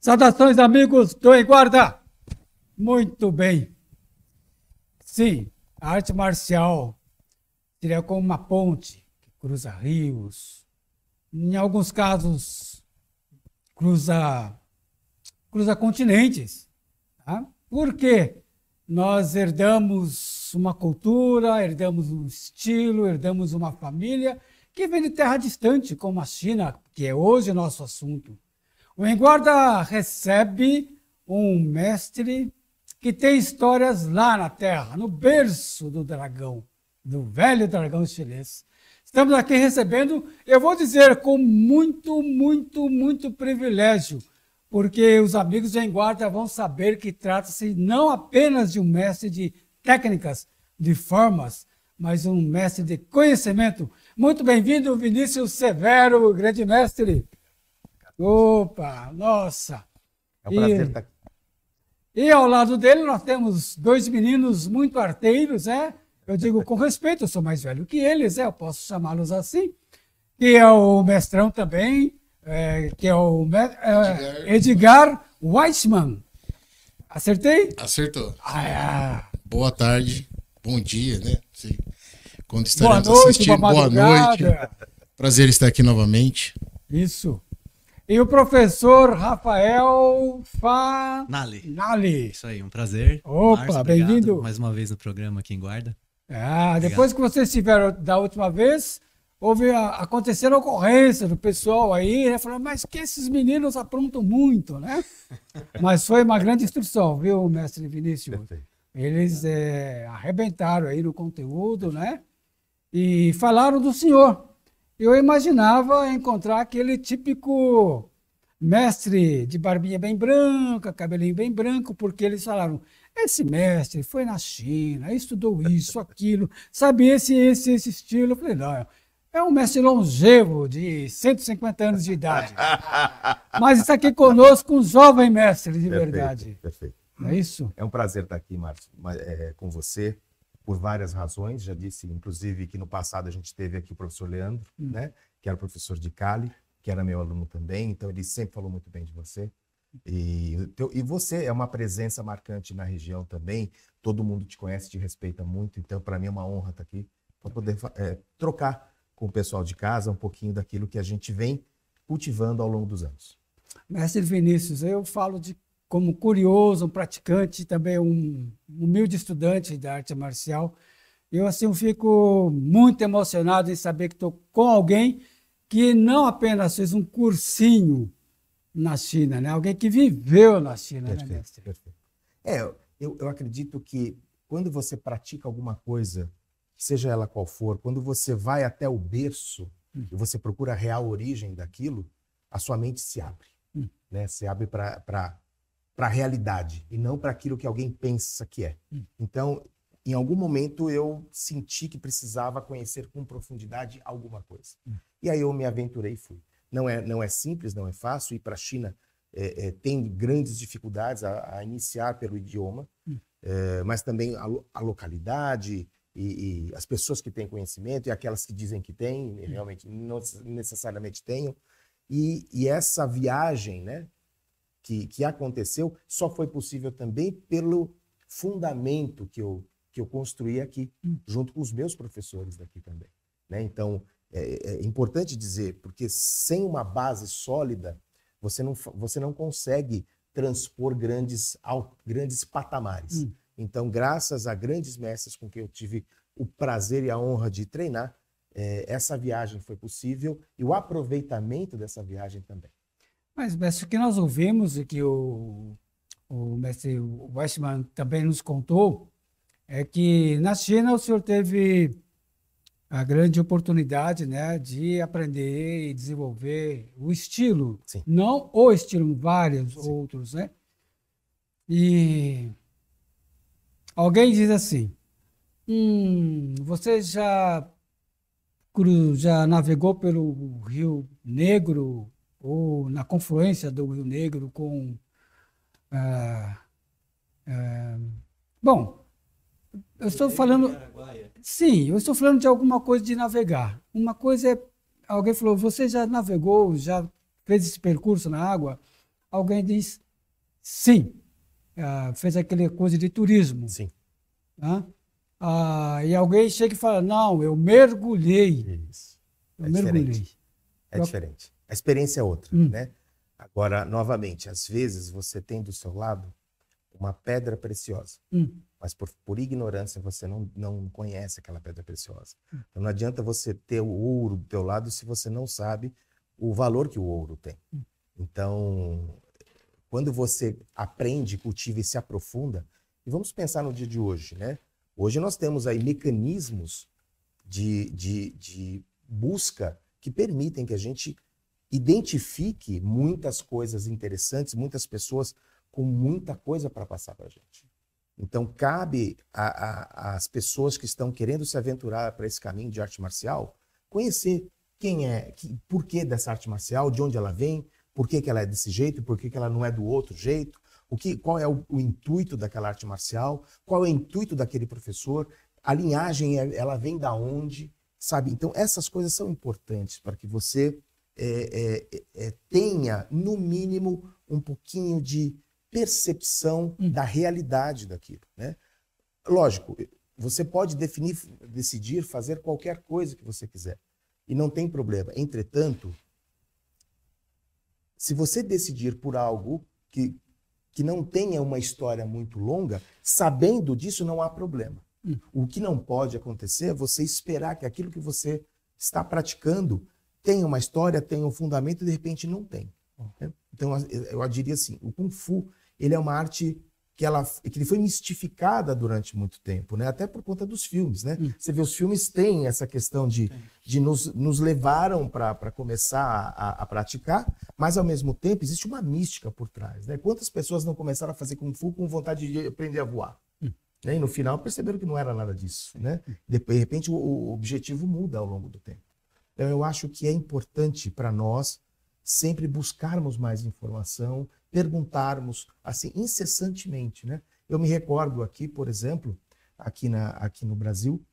Saudações, amigos do Em Guarda! Muito bem. Sim, a arte marcial seria como uma ponte que cruza rios. Em alguns casos, cruza continentes. Tá? Porque nós herdamos uma cultura, herdamos um estilo, herdamos uma família que vem de terra distante, como a China, que é hoje o nosso assunto. O Em Guarda recebe um mestre que tem histórias lá na Terra, no berço do dragão, do velho dragão chinês. Estamos aqui recebendo, eu vou dizer, com muito privilégio, porque os amigos do Em Guarda vão saber que trata-se não apenas de um mestre de técnicas, de formas, mas um mestre de conhecimento. Muito bem-vindo, Vinícius Severo, grande mestre. Opa, nossa! É um prazer estar aqui. E ao lado dele nós temos dois meninos muito arteiros, né? Eu digo com respeito, eu sou mais velho que eles, eu posso chamá-los assim. Que é o mestrão também, que é o Edgar Weissman. Acertei? Acertou. Boa tarde, bom dia, né? Quando estaremos assistindo, boa noite. Prazer estar aqui novamente. Isso. E o professor Rafael Fanali. Isso aí, um prazer. Opa, bem-vindo. Mais uma vez no programa aqui em Guarda. Depois que vocês estiveram da última vez, aconteceram ocorrências do pessoal aí, né? Falando, mas que esses meninos aprontam muito, né? Mas foi uma grande instrução, viu, mestre Vinícius? Eles arrebentaram aí no conteúdo, né? E falaram do senhor. Eu imaginava encontrar aquele típico mestre de barbinha bem branca, cabelinho bem branco, porque eles falaram, esse mestre foi na China, estudou isso, aquilo, sabe esse estilo. Eu falei, não, é um mestre longevo de 150 anos de idade. Mas está aqui conosco um jovem mestre de verdade. Perfeito. Não é isso? É um prazer estar aqui, Márcio, com você. Por várias razões, já disse, inclusive, que no passado a gente teve aqui o professor Leandro, né, que era o professor de Cali, que era meu aluno também, então ele sempre falou muito bem de você. E você é uma presença marcante na região também, todo mundo te conhece, te respeita muito, então para mim é uma honra estar aqui, para poder trocar com o pessoal de casa um pouquinho daquilo que a gente vem cultivando ao longo dos anos. Mestre Vinícius, eu falo como curioso, um praticante, também um humilde estudante da arte marcial. Eu assim fico muito emocionado em saber que estou com alguém que não apenas fez um cursinho na China, né? Alguém que viveu na China, perfeito, né, mestre? Perfeito. Eu acredito que quando você pratica alguma coisa, seja ela qual for, quando você vai até o berço e você procura a real origem daquilo, a sua mente se abre, né? Se abre para a realidade e não para aquilo que alguém pensa que é. Então, em algum momento eu senti que precisava conhecer com profundidade alguma coisa. E aí eu me aventurei e fui. Não é simples, não é fácil. Ir para a China tem grandes dificuldades a iniciar pelo idioma, mas também a localidade e as pessoas que têm conhecimento e aquelas que dizem que têm, realmente não necessariamente tenham. E essa viagem, né, que aconteceu só foi possível também pelo fundamento que eu construí aqui, junto com os meus professores daqui também, né? Então, é importante dizer, porque sem uma base sólida, você não consegue transpor grandes patamares. Então, graças a grandes mestres com quem eu tive o prazer e a honra de treinar, essa viagem foi possível e o aproveitamento dessa viagem também. Mas, mestre, o que nós ouvimos e que o mestre Weissman também nos contou é que na China o senhor teve a grande oportunidade, né, de aprender e desenvolver o estilo. Sim. Não o estilo, vários outros, né? E alguém diz assim, você já navegou pelo Rio Negro ou na confluência do Rio Negro com... bom, eu estou falando... Sim, eu estou falando de alguma coisa de navegar. Uma coisa é... Alguém falou, você já navegou, já fez esse percurso na água? Alguém diz, sim. Fez aquela coisa de turismo. Sim. Né? E alguém chega e fala, não, eu mergulhei. Isso. Eu mergulhei. É diferente. A experiência é outra, né? Agora, novamente, às vezes você tem do seu lado uma pedra preciosa, mas por ignorância você não conhece aquela pedra preciosa. Então não adianta você ter o ouro do teu lado se você não sabe o valor que o ouro tem. Então, quando você aprende, cultiva e se aprofunda, e vamos pensar no dia de hoje, né? Hoje nós temos aí mecanismos de busca que permitem que a gente identifique muitas coisas interessantes, muitas pessoas com muita coisa para passar para a gente. Então, cabe às pessoas que estão querendo se aventurar para esse caminho de arte marcial conhecer quem é, por que dessa arte marcial, de onde ela vem, por que ela é desse jeito, por que ela não é do outro jeito, qual é o intuito daquela arte marcial, qual é o intuito daquele professor, a linhagem, ela vem da onde, sabe? Então, essas coisas são importantes para que você tenha, no mínimo, um pouquinho de percepção da realidade daquilo, né? Lógico, você pode decidir fazer qualquer coisa que você quiser, e não tem problema. Entretanto, se você decidir por algo que não tenha uma história muito longa, sabendo disso não há problema. O que não pode acontecer é você esperar que aquilo que você está praticando tenha uma história, tenha um fundamento e de repente não tem. Então eu diria assim, o Kung Fu ele é uma arte que ele foi mistificada durante muito tempo, né? Até por conta dos filmes, né? Você vê, os filmes têm essa questão de nos levaram para começar a praticar, mas ao mesmo tempo existe uma mística por trás, né? Quantas pessoas não começaram a fazer Kung Fu com vontade de aprender a voar? Né? E no final perceberam que não era nada disso, né? De repente o objetivo muda ao longo do tempo. Então eu acho que é importante para nós sempre buscarmos mais informação, perguntarmos assim incessantemente, né? Eu me recordo aqui, por exemplo, aqui no Brasil,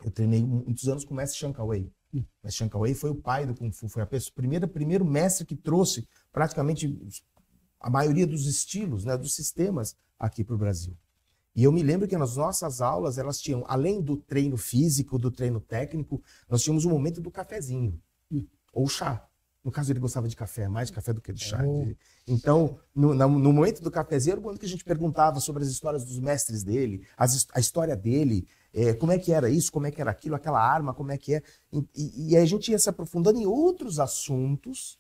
eu treinei muitos anos com o mestre Chiang Kai-wei. O mestre Chiang Kai-wei foi o pai do Kung Fu, foi o primeiro mestre que trouxe praticamente a maioria dos estilos, né, dos sistemas aqui para o Brasil. E eu me lembro que nas nossas aulas, elas tinham, além do treino físico, do treino técnico, nós tínhamos um momento do cafezinho, ou chá. No caso, ele gostava de café, mais de café do que de chá. Então, no momento do cafezinho, era o momento que a gente perguntava sobre as histórias dos mestres dele, a história dele, como é que era isso, como é que era aquilo, aquela arma, como é que é. E a gente ia se aprofundando em outros assuntos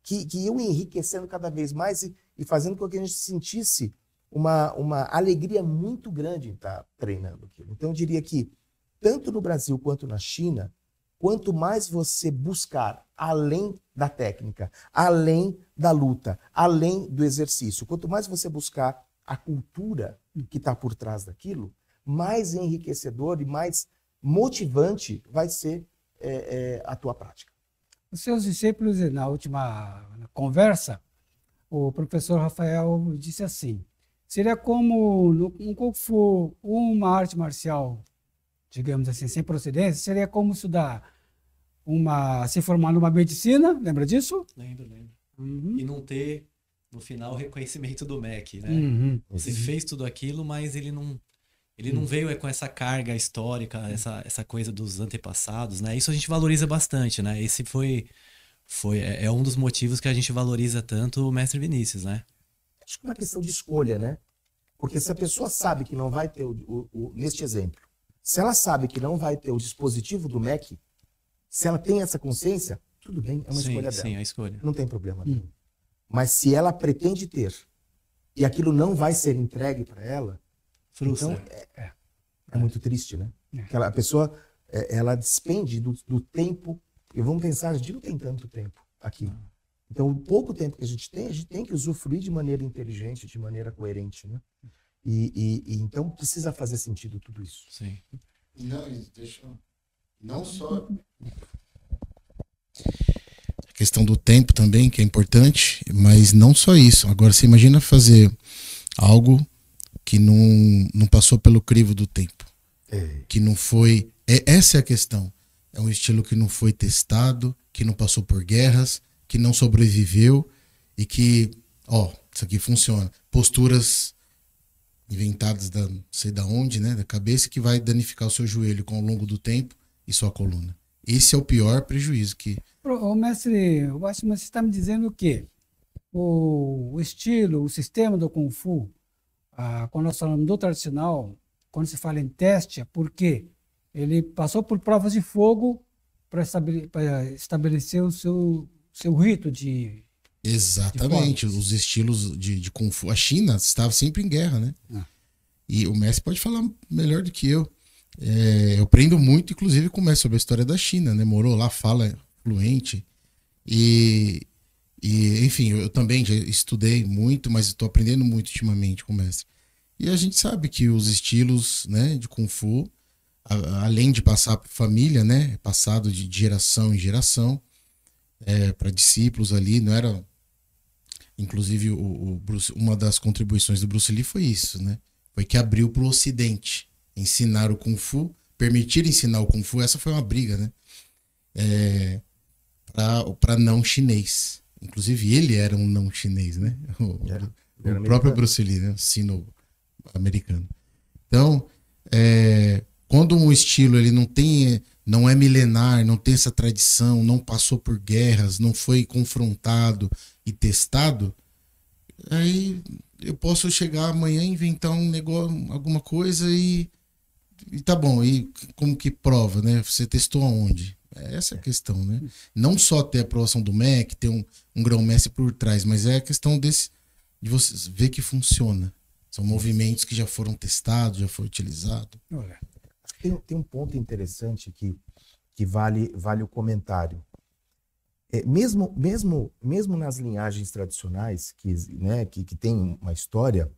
que iam enriquecendo cada vez mais e fazendo com que a gente sentisse uma alegria muito grande em estar treinando aquilo. Então, eu diria que, tanto no Brasil quanto na China, quanto mais você buscar além da técnica, além da luta, além do exercício, quanto mais você buscar a cultura que está por trás daquilo, mais enriquecedor e mais motivante vai ser a tua prática. Os seus discípulos, na última conversa, o professor Rafael disse assim, seria como no Kung Fu, uma arte marcial, digamos assim, sem procedência, seria como estudar se formar numa medicina, lembra disso? Lembro. E não ter, no final, o reconhecimento do MEC, né? Você fez tudo aquilo, mas ele não veio com essa carga histórica, essa coisa dos antepassados, né? Isso a gente valoriza bastante, né? Esse é um dos motivos que a gente valoriza tanto o mestre Vinícius, né? Acho que é uma questão de escolha, né? Porque se a pessoa sabe que não vai ter, neste exemplo, se ela sabe que não vai ter o dispositivo do MEC, se ela tem essa consciência, tudo bem, é uma escolha dela. Sim, é a escolha. Não tem problema nenhum. Mas se ela pretende ter e aquilo não vai ser entregue para ela, frustra. Então é muito triste, né? A pessoa, ela despende do tempo. E vamos pensar, a gente não tem tanto tempo aqui. Então, o pouco tempo que a gente tem que usufruir de maneira inteligente, de maneira coerente, né? E então precisa fazer sentido tudo isso. Sim. Não só a questão do tempo também, que é importante, mas não só isso. Agora, você imagina fazer algo que não passou pelo crivo do tempo. Que não foi... essa é a questão. É um estilo que não foi testado, que não passou por guerras, que não sobreviveu e que, isso aqui funciona. Posturas inventadas não sei da onde, né, da cabeça, que vai danificar o seu joelho ao longo do tempo e sua coluna. Esse é o pior prejuízo que... O mestre, eu acho que você está me dizendo que o estilo, o sistema do Kung Fu, quando nós falamos do tradicional, quando se fala em teste, é porque ele passou por provas de fogo para estabelecer o seu rito de... Exatamente, os estilos de Kung Fu. A China estava sempre em guerra, né? E o mestre pode falar melhor do que eu. Eu aprendo muito, inclusive, com o mestre sobre a história da China, né? Morou lá, fala fluente. E enfim, eu também já estudei muito, mas estou aprendendo muito ultimamente com o mestre. E a gente sabe que os estilos, né, de Kung Fu, além de passar para família, né, passado de geração em geração, para discípulos ali, não era... Inclusive, uma das contribuições do Bruce Lee foi isso, né? Foi que abriu para o Ocidente ensinar o Kung Fu, permitir ensinar o Kung Fu. Essa foi uma briga, né? Para não chinês. Inclusive, ele era um não chinês, né? O próprio Bruce Lee, né? Sino-americano. Então, quando um estilo ele não é milenar, não tem essa tradição, não passou por guerras, não foi confrontado e testado, aí eu posso chegar amanhã e inventar um negócio, alguma coisa e tá bom. E como que prova, né? Você testou aonde? Essa é a questão, né? Não só ter a aprovação do MEC, ter um grão-mestre por trás, mas é a questão de você ver que funciona. São movimentos que já foram testados, já foi utilizado. Tem um ponto interessante que vale o comentário. Mesmo nas linhagens tradicionais, que tem uma história,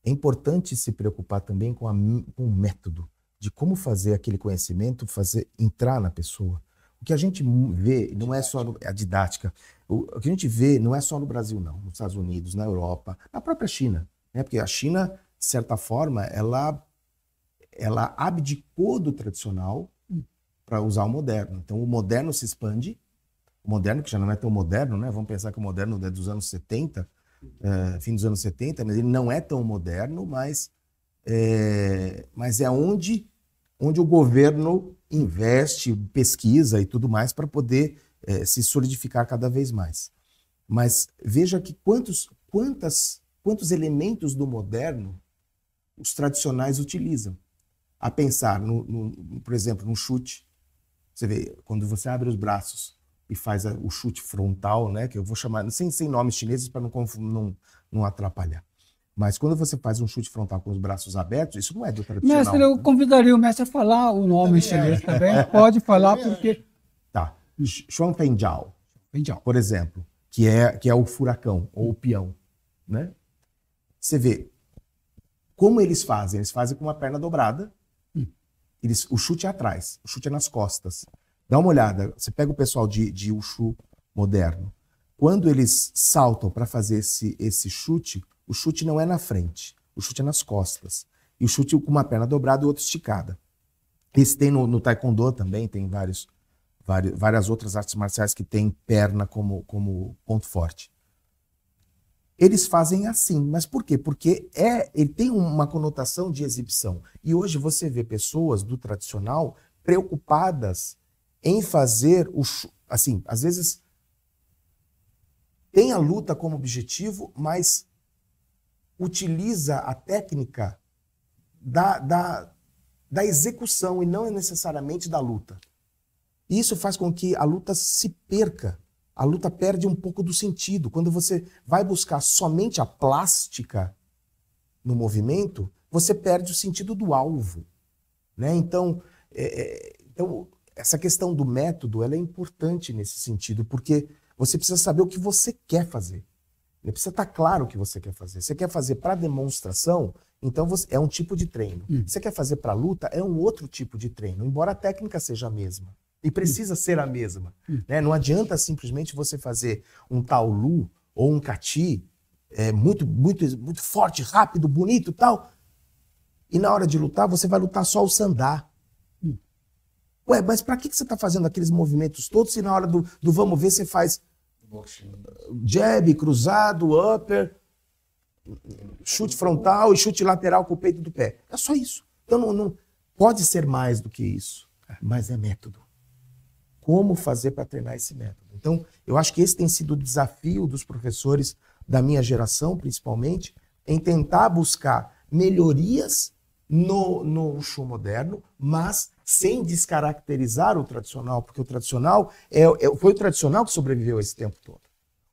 é importante se preocupar também com o método de como fazer aquele conhecimento entrar na pessoa. O que a gente vê não é só a didática. O que a gente vê não é só no Brasil, não. Nos Estados Unidos, na Europa, na própria China. Né? Porque a China, de certa forma, ela abdicou do tradicional para usar o moderno. Então, o moderno se expande. O moderno, que já não é tão moderno, né? Vamos pensar que o moderno é dos anos 70, fim dos anos 70, mas ele não é tão moderno, mas é onde o governo investe, pesquisa e tudo mais para poder se solidificar cada vez mais. Mas veja que quantos elementos do moderno os tradicionais utilizam. A pensar, por exemplo, no chute. Você vê, quando você abre os braços e faz o chute frontal, né, que eu vou chamar, sem nomes chineses para não atrapalhar. Mas quando você faz um chute frontal com os braços abertos, isso não é do tradicional. Mestre, eu convidaria o mestre a falar o nome em chinês também. Pode falar, porque... Tá. Xuan Fenjiao, por exemplo, que é o furacão, ou o peão. Né? Você vê como eles fazem. Eles fazem com uma perna dobrada. O chute é atrás, o chute é nas costas. Dá uma olhada, você pega o pessoal de Wushu moderno. Quando eles saltam para fazer esse chute, o chute não é na frente, o chute é nas costas. E o chute com uma perna dobrada e outra esticada. Esse tem no Taekwondo também, tem várias outras artes marciais que tem perna como ponto forte. Eles fazem assim, mas por quê? Porque ele tem uma conotação de exibição. E hoje você vê pessoas do tradicional preocupadas em fazer assim, às vezes tem a luta como objetivo, mas utiliza a técnica da execução e não necessariamente da luta. E isso faz com que a luta se perca. A luta perde um pouco do sentido. Quando você vai buscar somente a plástica no movimento, você perde o sentido do alvo. Né? Então, essa questão do método ela é importante nesse sentido, porque você precisa saber o que você quer fazer. Precisa estar claro o que você quer fazer. Você quer fazer para demonstração, então é um tipo de treino. Você quer fazer para luta, é um outro tipo de treino, embora a técnica seja a mesma. E precisa ser a mesma. Né? Não adianta simplesmente você fazer um taolu ou um cati muito forte, rápido, bonito e tal. E na hora de lutar, você vai lutar só o sandá. Ué, mas pra que você tá fazendo aqueles movimentos todos se na hora do vamos ver você faz jab, cruzado, upper, chute frontal e chute lateral com o peito do pé? É só isso. Então não pode ser mais do que isso, mas é método. Como fazer para treinar esse método? Então, eu acho que esse tem sido o desafio dos professores da minha geração, principalmente, em tentar buscar melhorias no Wushu moderno, mas sem descaracterizar o tradicional, porque o tradicional foi o tradicional que sobreviveu esse tempo todo.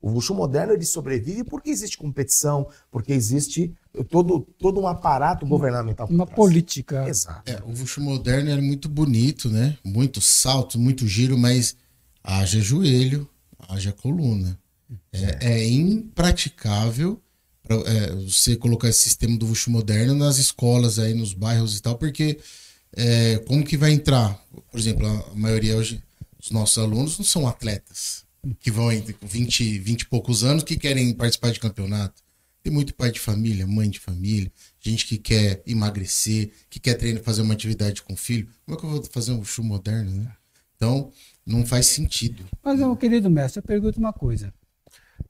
O Wushu moderno ele sobrevive porque existe competição, porque existe todo um aparato governamental. Uma política. Exato. O Wushu moderno era muito bonito, né? Muito salto, muito giro, mas haja joelho, haja coluna. É impraticável você colocar esse sistema do Wushu moderno nas escolas, aí nos bairros e tal, porque como que vai entrar? Por exemplo, a maioria hoje dos nossos alunos não são atletas, que vão com 20 e poucos anos, que querem participar de campeonato. Tem muito pai de família, mãe de família, gente que quer emagrecer, que quer treinar, fazer uma atividade com o filho. Como é que eu vou fazer um Wushu moderno, né? Então, não faz sentido. Mas, meu querido mestre, eu pergunto uma coisa.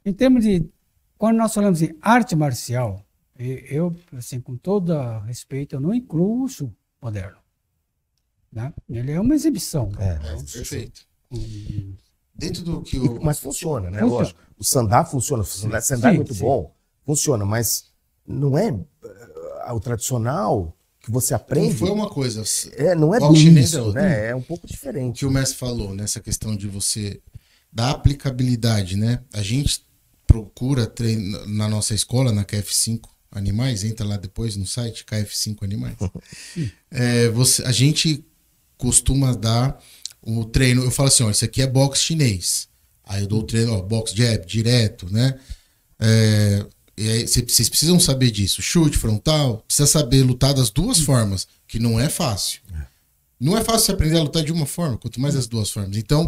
Em termos de... Quando nós falamos em arte marcial, eu, assim, com todo respeito, eu não incluo o Wushu moderno. Né? Ele é uma exibição. Perfeito. Dentro do que Mas funciona, né? Lógico. O sandá funciona. O sandá é muito bom. Funciona, mas não é o tradicional que você aprende. Não foi uma coisa. Não é chinês isso, né? É um pouco diferente. O que o mestre falou, nessa questão de você... Da aplicabilidade, né? A gente procura treinar na nossa escola, na KF5 Animais, entra lá depois no site, KF5 Animais. A gente costuma dar o treino, eu falo assim, ó, isso aqui é boxe chinês. Aí eu dou o treino, ó, boxe jab, direto, né? E aí vocês precisam saber disso. Chute frontal, precisa saber lutar das duas formas, que não é fácil. Não é fácil você aprender a lutar de uma forma, quanto mais as duas formas. Então,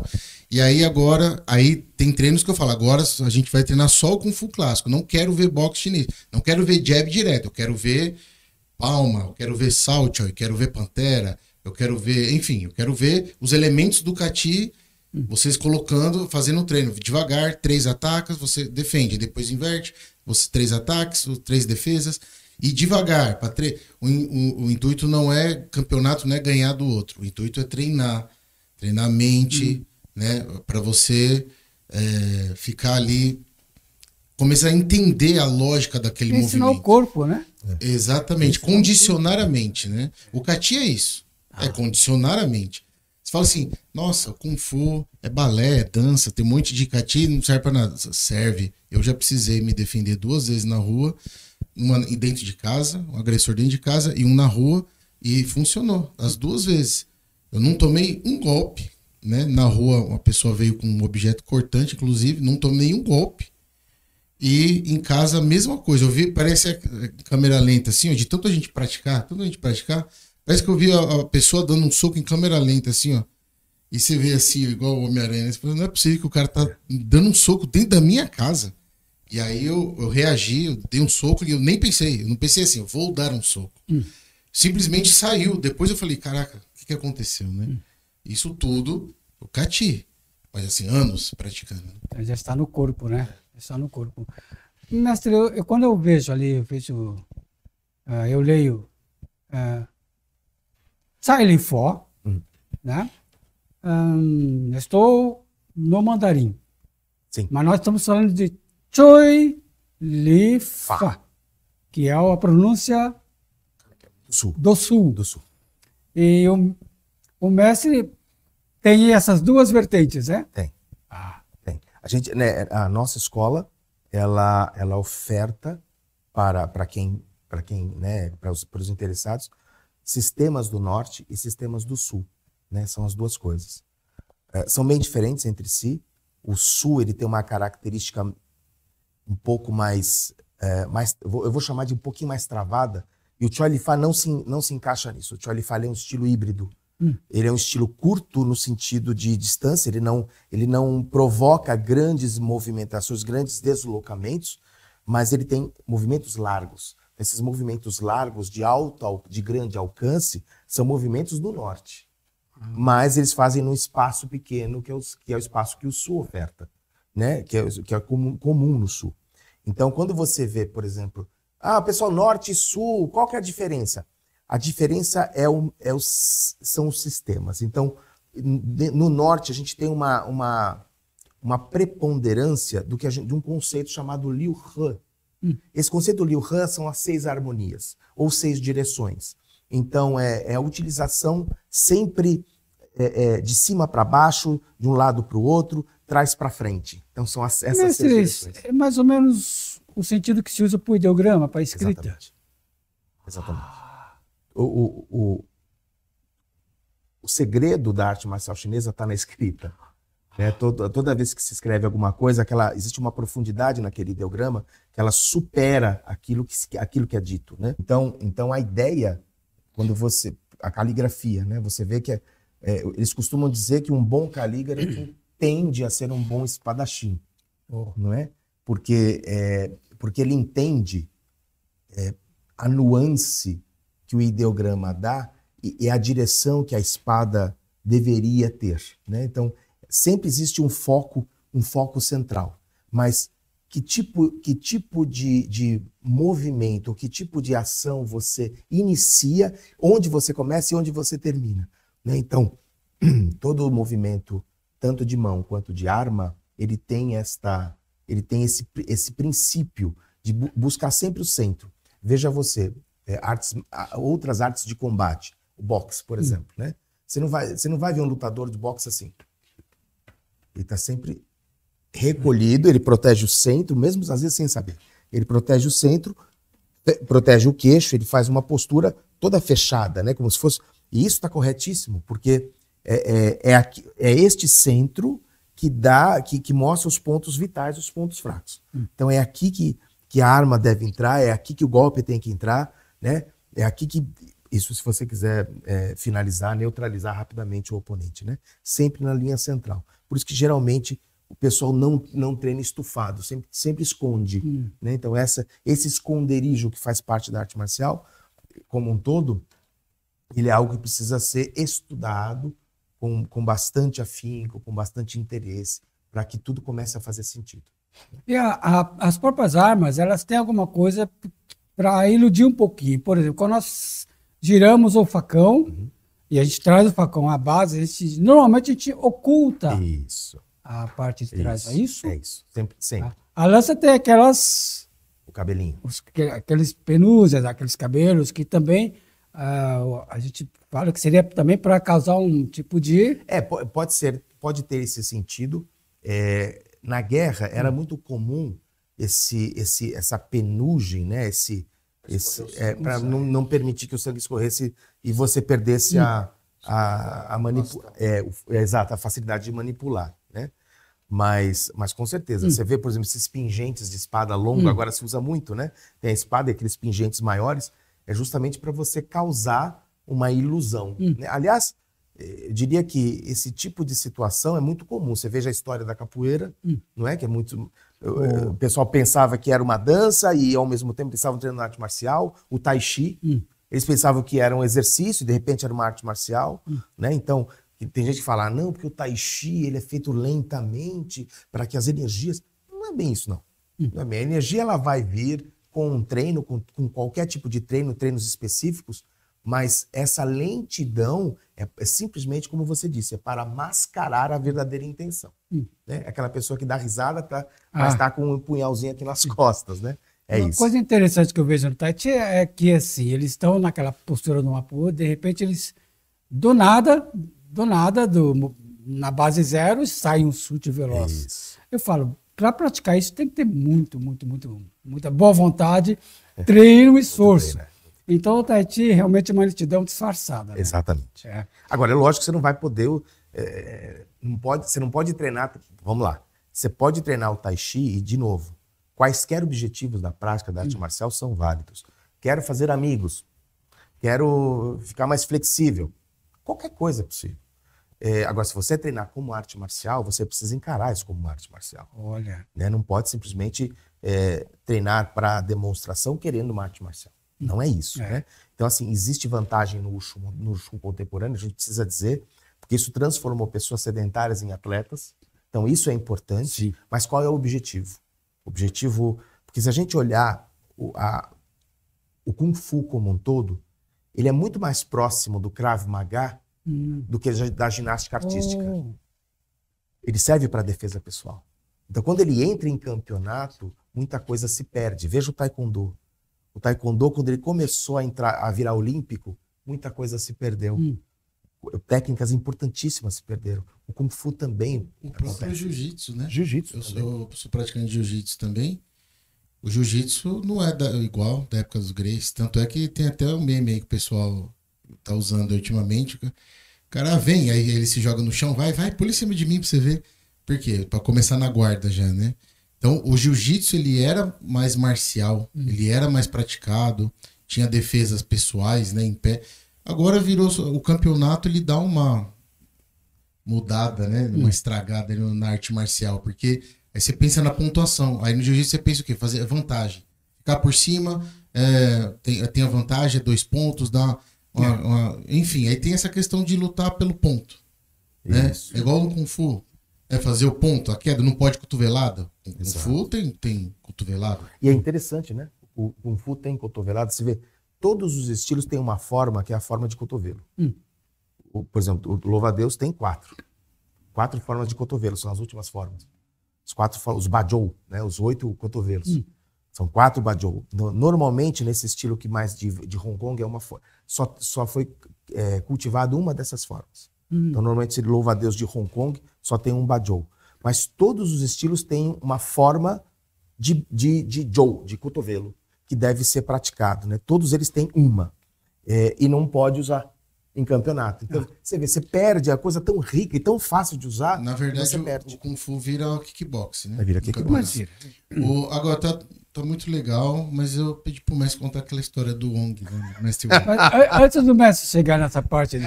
e aí agora, aí tem treinos que eu falo, agora a gente vai treinar só o Kung Fu clássico. Não quero ver boxe chinês, não quero ver jab direto, eu quero ver palma, eu quero ver salto, eu quero ver pantera, eu quero ver, enfim, eu quero ver os elementos do Kati, vocês colocando, fazendo o treino devagar, 3 ataques, você defende, depois inverte, você 3 ataques, 3 defesas. E devagar, o intuito não é campeonato, não é ganhar do outro. O intuito é treinar a mente, né, para você ficar ali, começar a entender a lógica daquele movimento. Ensinar o corpo, né? Exatamente, condicionar a mente, né? O Kati é isso, é condicionar a mente. Você fala assim, nossa, Kung Fu é balé, é dança, tem um monte de Kati, não serve para nada. Serve. Eu já precisei me defender 2 vezes na rua, uma dentro de casa, um agressor dentro de casa e um na rua, e funcionou as 2 vezes. Eu não tomei um golpe, né? Na rua uma pessoa veio com um objeto cortante, inclusive, não tomei um golpe. E em casa a mesma coisa. Eu vi, parece a câmera lenta assim, ó, de tanta gente praticar, parece que eu vi a pessoa dando um soco em câmera lenta assim, ó. E você vê assim, igual o Homem-Aranha, você fala, não é possível que o cara tá dando um soco dentro da minha casa. E aí eu reagi, eu dei um soco e eu nem pensei, eu não pensei assim, eu vou dar um soco. Simplesmente saiu. Depois eu falei, caraca, o que aconteceu, né? Isso tudo, o Kati. Mas assim, anos praticando. Já está no corpo, né? Já está no corpo. Mestre, quando eu vejo ali, eu leio Cai Li Fo, né? Estou no mandarim. Sim. Mas nós estamos falando de Choi Li Fa, que é a pronúncia do sul. E o mestre tem essas 2 vertentes, né? Tem. Tem. A nossa escola, ela oferta para quem, né, para os interessados, sistemas do norte e sistemas do sul, né? São as 2 coisas. São bem diferentes entre si. O sul ele tem uma característica um pouco mais, eu vou chamar de um pouquinho mais travada, e o Choi Li Fa não se encaixa nisso. O Choi Li Fa é um estilo híbrido, Ele é um estilo curto no sentido de distância, ele não provoca grandes movimentações, grandes deslocamentos, mas ele tem movimentos largos. Esses movimentos largos de grande alcance são movimentos do norte. Mas eles fazem num espaço pequeno, que é o espaço que o sul oferta, né? Que é comum no sul. Então, quando você vê, por exemplo, pessoal, norte e sul, qual que é a diferença? A diferença são os sistemas. Então, no norte, a gente tem uma preponderância de um conceito chamado Liu He. Esse conceito do Liu He são as 6 harmonias, ou 6 direções. Então, é a utilização sempre de cima para baixo, de um lado para o outro, trás para frente. Então, são essas 6 direções. É mais ou menos o sentido que se usa para o ideograma, para a escrita. Exatamente. O segredo da arte marcial chinesa está na escrita. Né? Toda vez que se escreve alguma coisa, existe uma profundidade naquele ideograma que ela supera aquilo que é dito. Né? Então, a ideia, a caligrafia, né? Você vê que eles costumam dizer que um bom calígrafo tende a ser um bom espadachim. Não é? Porque ele entende a nuance que o ideograma dá e a direção que a espada deveria ter. Né? Então, sempre existe um foco central. Mas que tipo de movimento, que tipo de ação você inicia, onde você começa e onde você termina. Né? Então, todo movimento, tanto de mão quanto de arma, ele tem esse princípio de buscar sempre o centro. Veja você, outras artes de combate, o boxe, por exemplo, né? Você não vai ver um lutador de boxe assim. Ele está sempre recolhido, ele protege o centro, mesmo às vezes sem saber. Ele protege o centro, protege o queixo, ele faz uma postura toda fechada, né? Como se fosse... E isso está corretíssimo, porque é este centro que mostra os pontos vitais e os pontos fracos. Então é aqui que a arma deve entrar, é aqui que o golpe tem que entrar, né? É aqui que, isso se você quiser finalizar, neutralizar rapidamente o oponente, né? Sempre na linha central. Por isso que geralmente o pessoal não treina estufado, sempre esconde. Né? Então esse esconderijo que faz parte da arte marcial, como um todo, ele é algo que precisa ser estudado com bastante afinco, com bastante interesse, para que tudo comece a fazer sentido. E as próprias armas, elas têm alguma coisa para iludir um pouquinho. Por exemplo, quando nós giramos o facão e a gente traz o facão à base, normalmente a gente oculta a parte de trás. É isso? É isso. Sempre. A lança tem o cabelinho. Aqueles penúzias, aqueles cabelos que também a gente fala que seria também para causar um tipo de... Pode ter esse sentido. Na guerra era muito comum essa penugem, né? Para não permitir que o sangue escorresse e você perdesse a facilidade de manipular, né? Mas com certeza, você vê, por exemplo, esses pingentes de espada longa, agora se usa muito, né? Tem a espada e aqueles pingentes maiores, é justamente para você causar uma ilusão. Né? Aliás, eu diria que esse tipo de situação é muito comum. Você veja a história da capoeira, não é? Que é muito... O pessoal pensava que era uma dança e, ao mesmo tempo, eles estavam treinando arte marcial. O tai chi, eles pensavam que era um exercício e, de repente, era uma arte marcial. Né? Então, tem gente que fala, não, porque o tai chi ele é feito lentamente para que as energias... Não é bem isso, não. Não é bem. A energia ela vai vir com um treino, com qualquer tipo de treino, treinos específicos, mas essa lentidão é simplesmente, como você disse, é para mascarar a verdadeira intenção. Né? Aquela pessoa que dá risada, mas está com um punhalzinho aqui nas costas. Né? Uma coisa interessante que eu vejo no Tai Chi é que assim, eles estão naquela postura numa pua, de repente eles, do nada, na base zero, sai um chute veloz. Isso. Eu falo, para praticar isso tem que ter muita boa vontade, treino e esforço. Então o Tai Chi realmente é uma lentidão disfarçada. Né? Exatamente. Agora, é lógico que você não vai poder... você não pode treinar... Vamos lá. Você pode treinar o Tai Chi e, de novo, quaisquer objetivos da prática da arte marcial são válidos. Quero fazer amigos. Quero ficar mais flexível. Qualquer coisa é possível. Agora, se você treinar como arte marcial, você precisa encarar isso como uma arte marcial. Olha. Né? Não pode simplesmente treinar para demonstração querendo uma arte marcial. Não é isso. Né? Então, assim, existe vantagem no Wushu contemporâneo, a gente precisa dizer, porque isso transformou pessoas sedentárias em atletas. Então, isso é importante. Sim. Mas qual é o objetivo? O objetivo... Porque se a gente olhar o Kung Fu como um todo, ele é muito mais próximo do Krav Maga do que da ginástica artística. Ele serve para defesa pessoal. Então, quando ele entra em campeonato, muita coisa se perde. Veja o Taekwondo. O Taekwondo, quando ele começou a virar olímpico, muita coisa se perdeu. Técnicas importantíssimas se perderam. O Kung Fu também. O próprio Jiu-Jitsu, né? Jiu-Jitsu. Eu sou praticante de Jiu-Jitsu também. O Jiu-Jitsu não é igual da época dos Gracies. Tanto é que tem até um meme aí que o pessoal tá usando ultimamente. O cara vem, aí ele se joga no chão, vai, pula em cima de mim pra você ver. Por quê? Pra começar na guarda já, né? Então, o jiu-jitsu, ele era mais marcial, ele era mais praticado, tinha defesas pessoais, né, em pé. Agora virou, o campeonato, ele dá uma mudada, né, uma estragada na arte marcial, porque aí você pensa na pontuação, aí no jiu-jitsu você pensa o quê? Fazer vantagem. Ficar por cima, tem a vantagem, 2 pontos, dá enfim, aí tem essa questão de lutar pelo ponto. Né? É igual no Kung Fu. Fazer o ponto, a queda, não pode cotovelada. O Kung Fu tem cotovelada. E é interessante, né? O Kung Fu tem cotovelada. Você vê, todos os estilos têm uma forma que é a forma de cotovelo. Por exemplo, o Louva-a-Deus tem 4. 4 formas de cotovelo, são as últimas formas. Os Bajou, né? Os 8 cotovelos. São 4 Bajou. Normalmente, nesse estilo que mais de Hong Kong, é uma forma. Só foi cultivado uma dessas formas. Então, normalmente, esse Louva-a-Deus de Hong Kong só tem um Bajou. Mas todos os estilos têm uma forma de Jou, de cotovelo, que deve ser praticado. Né? Todos eles têm uma. E não pode usar em campeonato. Então, você vê, você perde a coisa tão rica e tão fácil de usar. Na verdade, você perde. O Kung Fu vira kickboxing, né? Vira kickboxing. Agora, tá muito legal, mas eu pedi pro mestre contar aquela história do Wong, né? Mestre Wong. Antes do mestre chegar nessa parte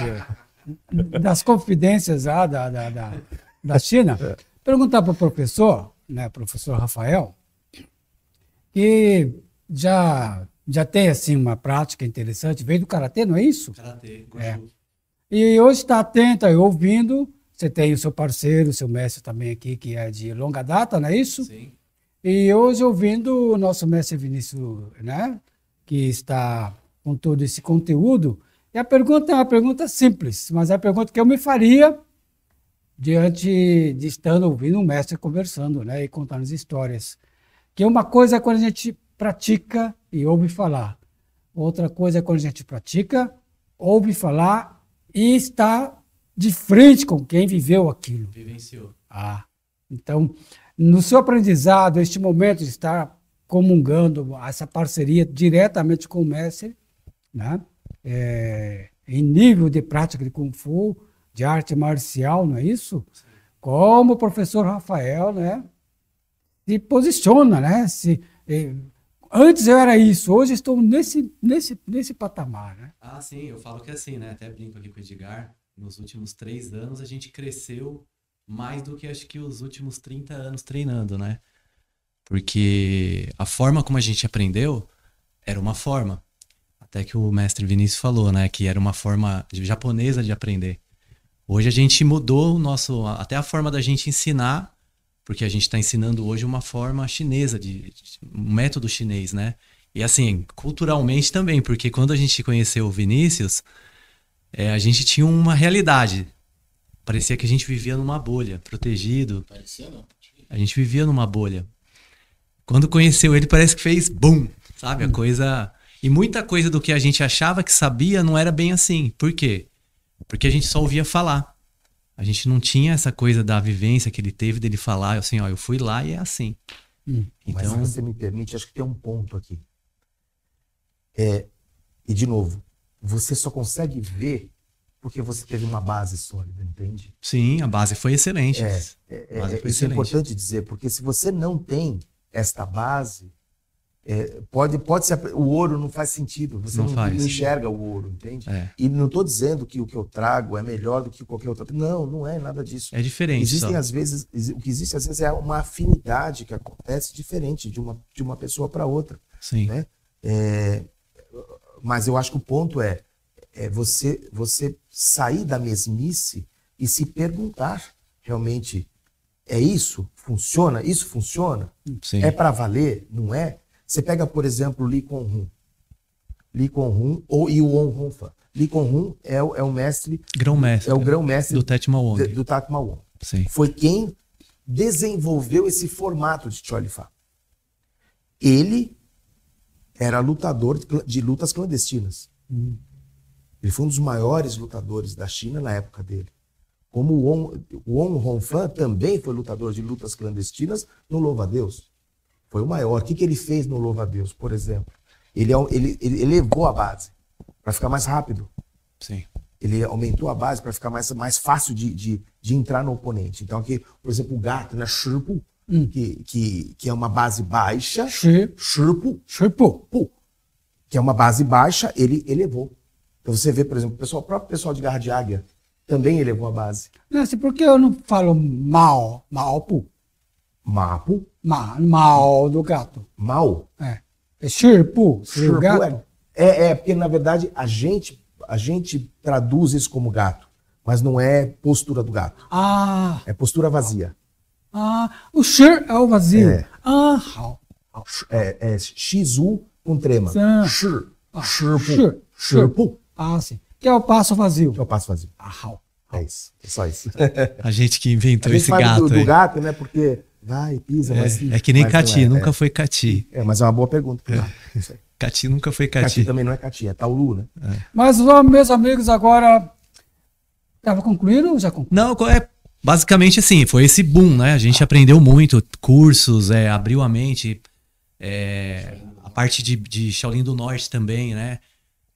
das confidências lá da China, perguntar para o professor, né, professor Rafael, que já tem assim uma prática interessante, veio do Karatê, não é isso? Karatê, E hoje está atento e ouvindo, você tem o seu parceiro, o seu mestre também aqui, que é de longa data, não é isso? Sim. E hoje ouvindo o nosso mestre Vinícius, né, que está com todo esse conteúdo. E a pergunta é uma pergunta simples, mas é a pergunta que eu me faria diante de estando ouvindo um mestre conversando, né, e contando as histórias. Que uma coisa é quando a gente pratica e ouve falar. Outra coisa é quando a gente pratica, ouve falar e está de frente com quem viveu aquilo. Vivenciou. Então, no seu aprendizado, este momento de estar comungando essa parceria diretamente com o mestre, né? Em nível de prática de Kung Fu, de arte marcial, não é isso? Sim. Como o professor Rafael, né, se posiciona, né? Antes eu era isso, hoje estou nesse patamar, né? Sim, eu falo que é assim, né? Até brinco aqui com o Edgar, nos últimos 3 anos a gente cresceu mais do que acho que os últimos 30 anos treinando, né? Porque a forma como a gente aprendeu era uma forma. Até que o mestre Vinícius falou, né? Que era uma forma japonesa de aprender. Hoje a gente mudou até a forma da gente ensinar, porque a gente está ensinando hoje uma forma chinesa, um método chinês, né? E assim, culturalmente também, porque quando a gente conheceu o Vinícius, a gente tinha uma realidade. Parecia que a gente vivia numa bolha, protegido. Parecia não. A gente vivia numa bolha. Quando conheceu ele, parece que fez BUM! Sabe? A coisa... E muita coisa do que a gente achava que sabia não era bem assim. Por quê? Porque a gente só ouvia falar. A gente não tinha essa coisa da vivência que ele teve dele falar, assim, eu fui lá e é assim. Então... Mas se você me permite, acho que tem um ponto aqui. E de novo, você só consegue ver porque você teve uma base sólida, entende? Sim, a base foi excelente. Isso é importante dizer, porque se você não tem esta base, Pode ser, o ouro não faz sentido, você não enxerga o ouro, entende? E não estou dizendo que o que eu trago é melhor do que qualquer outro. Não é nada disso. É diferente. Existem às vezes, o que existe às vezes é uma afinidade que acontece diferente de uma pessoa para outra. Sim. Né? Mas eu acho que o ponto é você sair da mesmice e se perguntar realmente, isso? Funciona? Isso funciona? Sim. É para valer? Não é? Você pega, por exemplo, Lee Kuan Yew. Lee Kuan Yew e o Won Hongfa. Lee Kuan Yew é o mestre... Grão-mestre. É o grão-mestre do Tet Ma Wong. Do Tet Ma Wong. Sim. Foi quem desenvolveu esse formato de Cholifá. Ele era lutador de lutas clandestinas. Ele foi um dos maiores lutadores da China na época dele. Como o Won Hongfa também foi lutador de lutas clandestinas no Louva-a-Deus. Foi o maior. O que ele fez no Louva-a-Deus, por exemplo? Ele elevou a base para ficar mais rápido. Sim. Ele aumentou a base para ficar mais fácil de entrar no oponente. Então aqui, por exemplo, o gato, né? Shurpu, que é uma base baixa. Shurpu, que é uma base baixa, ele elevou. Então você vê, por exemplo, o próprio pessoal de Garra de Águia também elevou a base. Nossa, por que eu não falo Maopu? Mapu? Mal do gato. Mal? É Shirpu, Shirpu gato. Porque na verdade a gente traduz isso como gato, mas não é postura do gato. É postura vazia. O Shir é o vazio. Shizu com trema. Shirpu. Sim. Que é o passo vazio. Que é o passo vazio. É isso. É só isso. A gente que inventou esse gato. Do gato, né? Porque vai, pisa, mas... É que nem Cati, nunca foi Cati. Mas é uma boa pergunta. Cati nunca foi Cati. Cati também não é Cati, é Taulu, né? Mas, meus amigos, agora... Estava concluindo ou já concluiu? Não, basicamente assim, foi esse boom, né? A gente aprendeu muito, cursos, abriu a mente. A parte de Shaolin do Norte também, né?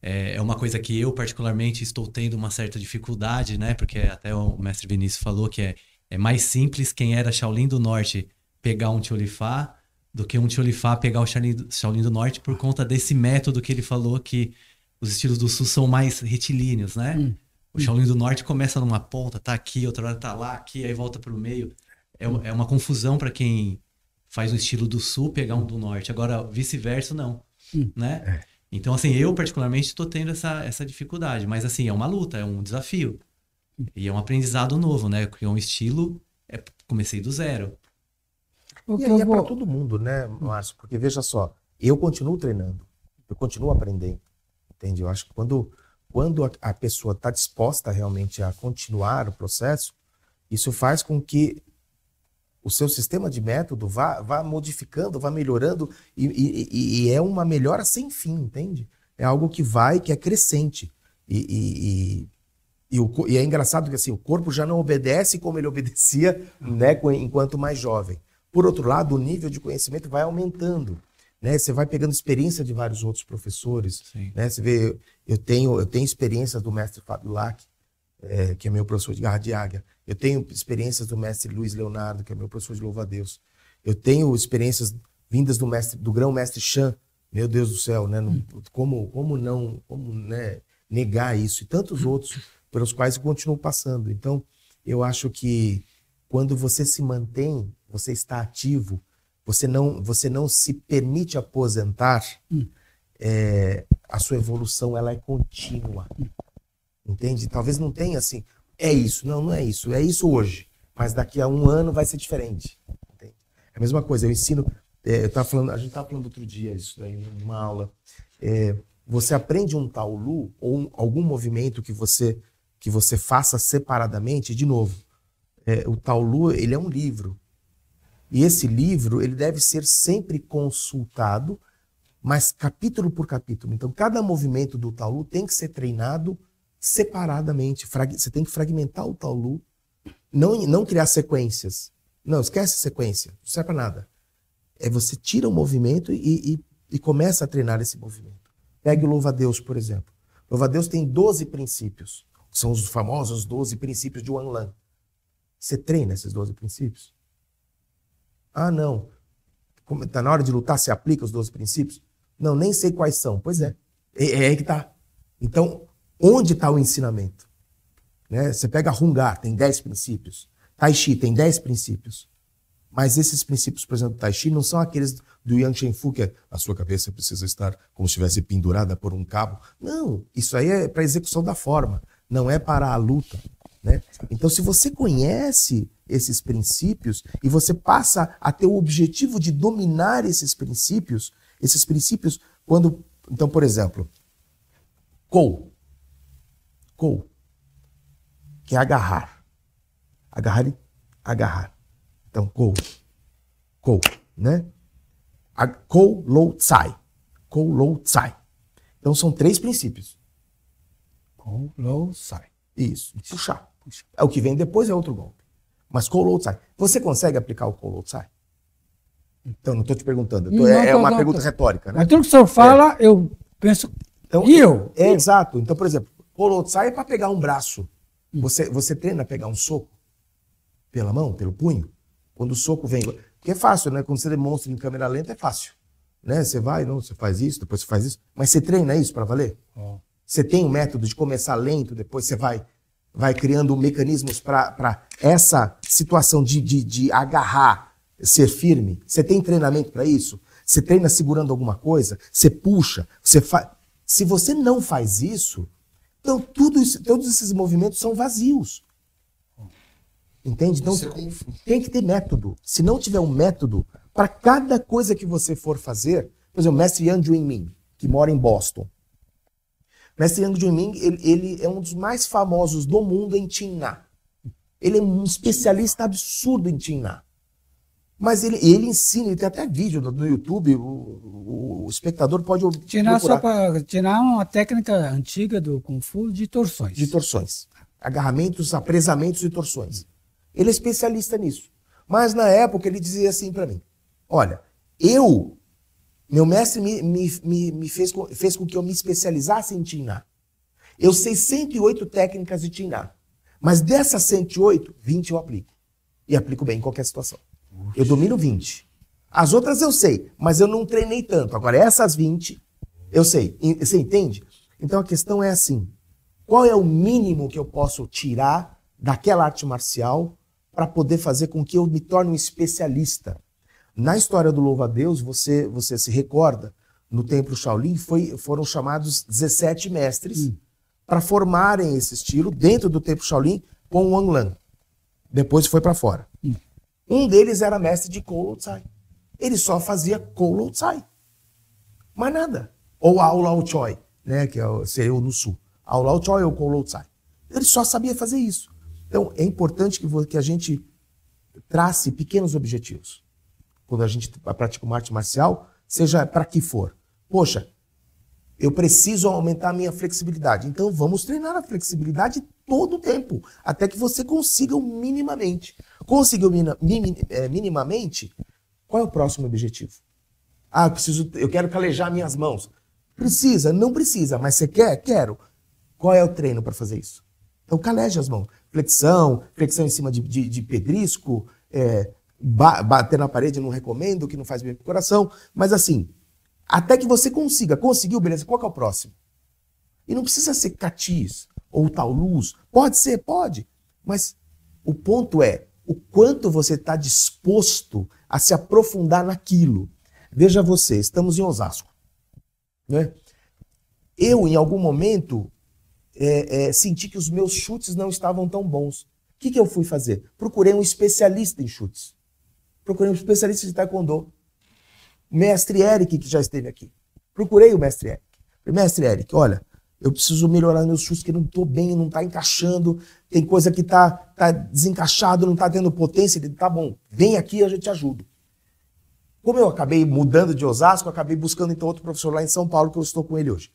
É uma coisa que eu particularmente estou tendo uma certa dificuldade, né? Porque até o mestre Vinícius falou que é mais simples quem era Shaolin do Norte pegar um Cholifá do que um Cholifá pegar o Shaolin do Norte por conta desse método que ele falou que os estilos do Sul são mais retilíneos, né? O Shaolin do Norte começa numa ponta, tá aqui, outra hora tá lá, aqui, aí volta pro meio. É uma confusão para quem faz um estilo do Sul pegar um do Norte. Agora, vice-versa, não, né? Então, assim, eu particularmente estou tendo essa dificuldade. Mas, assim, é uma luta, é um desafio. E é um aprendizado novo, né? Porque é um estilo, comecei do zero. E aí é para todo mundo, né, Márcio? Porque, veja só, eu continuo treinando, eu continuo aprendendo, entende? Eu acho que quando a pessoa está disposta realmente a continuar o processo, isso faz com que o seu sistema de método vá modificando, vá melhorando e é uma melhora sem fim, entende? É algo que é crescente. E é engraçado que assim, o corpo já não obedece como ele obedecia, né, enquanto mais jovem. Por outro lado, o nível de conhecimento vai aumentando. Né? Você vai pegando experiência de vários outros professores. Né? Você vê, eu tenho experiência do mestre Fábio Lac, que é meu professor de Garra de Águia. Eu tenho experiências do mestre Luiz Leonardo, que é meu professor de Louva-a-Deus. Eu tenho experiências vindas do grão-mestre Chan, meu Deus do céu, né? Como negar isso? E tantos outros pelos quais eu continuo passando. Então, eu acho que quando você se mantém, você está ativo, você não se permite aposentar, a sua evolução ela é contínua. Entende? Talvez não tenha assim, é isso. Não é isso. É isso hoje. Mas daqui a um ano vai ser diferente. Entende? É a mesma coisa. Eu ensino... a gente estava falando outro dia isso aí, numa aula. Você aprende um Taolu ou algum movimento que você faça separadamente, de novo. O Taolu, ele é um livro. E esse livro, ele deve ser sempre consultado, mas capítulo por capítulo. Então, cada movimento do Taolu tem que ser treinado separadamente. Você tem que fragmentar o Taolu, não criar sequências. Não, esquece sequência, não serve para nada. Você tira o movimento e começa a treinar esse movimento. Pegue o Louva-a-Deus, por exemplo. Louva-a-Deus tem 12 princípios. São os famosos 12 princípios de Wan Lan. Você treina esses 12 princípios? Ah, não. Tá na hora de lutar, você aplica os 12 princípios? Não, nem sei quais são. Pois é. É aí que tá. Então, onde está o ensinamento? Né? Você pega Hungar, tem 10 princípios. Tai Chi tem 10 princípios. Mas esses princípios, por exemplo, do Tai Chi, não são aqueles do Yang Shenfu, que é a sua cabeça precisa estar como se estivesse pendurada por um cabo. Não, isso aí é para execução da forma, não é para a luta. Né? Então, se você conhece esses princípios e você passa a ter o objetivo de dominar esses princípios, quando... Então, por exemplo, Kou, que é agarrar. Agarrar. Então, Kou, né? Kou, Lou, Tsai. Então, são 3 princípios. Kou, Lou, Tsai. Isso, puxar. É o que vem depois é outro golpe. Mas Kou, Lou, Tsai. Você consegue aplicar o Kou, Lou, Tsai? Então, não estou te perguntando. É uma pergunta retórica, né? Mas tudo que o senhor fala, eu penso... Então, exato. Então, por exemplo, Kou, Lou, Tsai é para pegar um braço. Você treina a pegar um soco pela mão, pelo punho? Quando o soco vem... Porque é fácil, né? Quando você demonstra em câmera lenta, é fácil. Né? Você vai, não, você faz isso, depois você faz isso. Mas você treina isso para valer? Você tem um método de começar lento, depois você vai criando mecanismos para essa situação de agarrar, ser firme. Você tem treinamento para isso? Você treina segurando alguma coisa? Você puxa? Você faz... Se você não faz isso, então todos esses movimentos são vazios. Entende? Então tem que ter método. Se não tiver um método, para cada coisa que você for fazer, por exemplo, o mestre Yang Junmin, que mora em Boston. O mestre Yang Junmin, ele é um dos mais famosos do mundo em Qin Na. Ele é um especialista absurdo em Qin Na. Mas ele ensina, ele tem até vídeo no YouTube, o espectador pode procurar. Só para tirar uma técnica antiga do Kung Fu de torções. De torções. Agarramentos, apresamentos e torções. Ele é especialista nisso. Mas na época ele dizia assim para mim, olha, meu mestre me fez com que eu me especializasse em Qin Na. Eu sei 108 técnicas de Qin Na. Mas dessas 108, 20 eu aplico. E aplico bem em qualquer situação. Eu domino 20. As outras eu sei, mas eu não treinei tanto. Agora, essas 20, eu sei. Você entende? Então a questão é assim, qual é o mínimo que eu posso tirar daquela arte marcial para poder fazer com que eu me torne um especialista? Na história do Louva-a-Deus, você se recorda, no Templo Shaolin foram chamados 17 mestres para formarem esse estilo dentro do Templo Shaolin com o Wang Lan. Depois foi para fora. Um deles era mestre de Kou Lou Tsai. Ele só fazia Kou Lou Tsai. Mais nada. Ou Ao Lao Choi, né, que seria o no sul. Ao Lao Choi ou Kou Lou Tsai. Ele só sabia fazer isso. Então, é importante que a gente trace pequenos objetivos. Quando a gente pratica uma arte marcial, seja para que for. Poxa, eu preciso aumentar a minha flexibilidade. Então, vamos treinar a flexibilidade todo o tempo, até que você consiga minimamente. Conseguiu minimamente, qual é o próximo objetivo? Eu quero calejar minhas mãos. Precisa? Não precisa, mas você quer? Quero. Qual é o treino para fazer isso? Então, caleje as mãos. Flexão em cima de pedrisco, bater na parede não recomendo, que não faz bem pro coração, mas assim, até que você conseguiu, beleza, qual que é o próximo? E não precisa ser Catis ou Taolus, pode ser, pode, mas o ponto é o quanto você está disposto a se aprofundar naquilo. Veja você, estamos em Osasco, né? Eu, em algum momento, senti que os meus chutes não estavam tão bons. O que eu fui fazer? Procurei um especialista em chutes. Procurei um especialista de taekwondo. O mestre Eric, que já esteve aqui. Procurei o mestre Eric. Mestre Eric, olha, eu preciso melhorar meus chutes, que não estou bem, não está encaixando. Tem coisa que está desencaixado, não está tendo potência. Ele, tá bom, vem aqui, a gente te ajuda. Como eu acabei mudando de Osasco, eu acabei buscando então outro professor lá em São Paulo, que eu estou com ele hoje.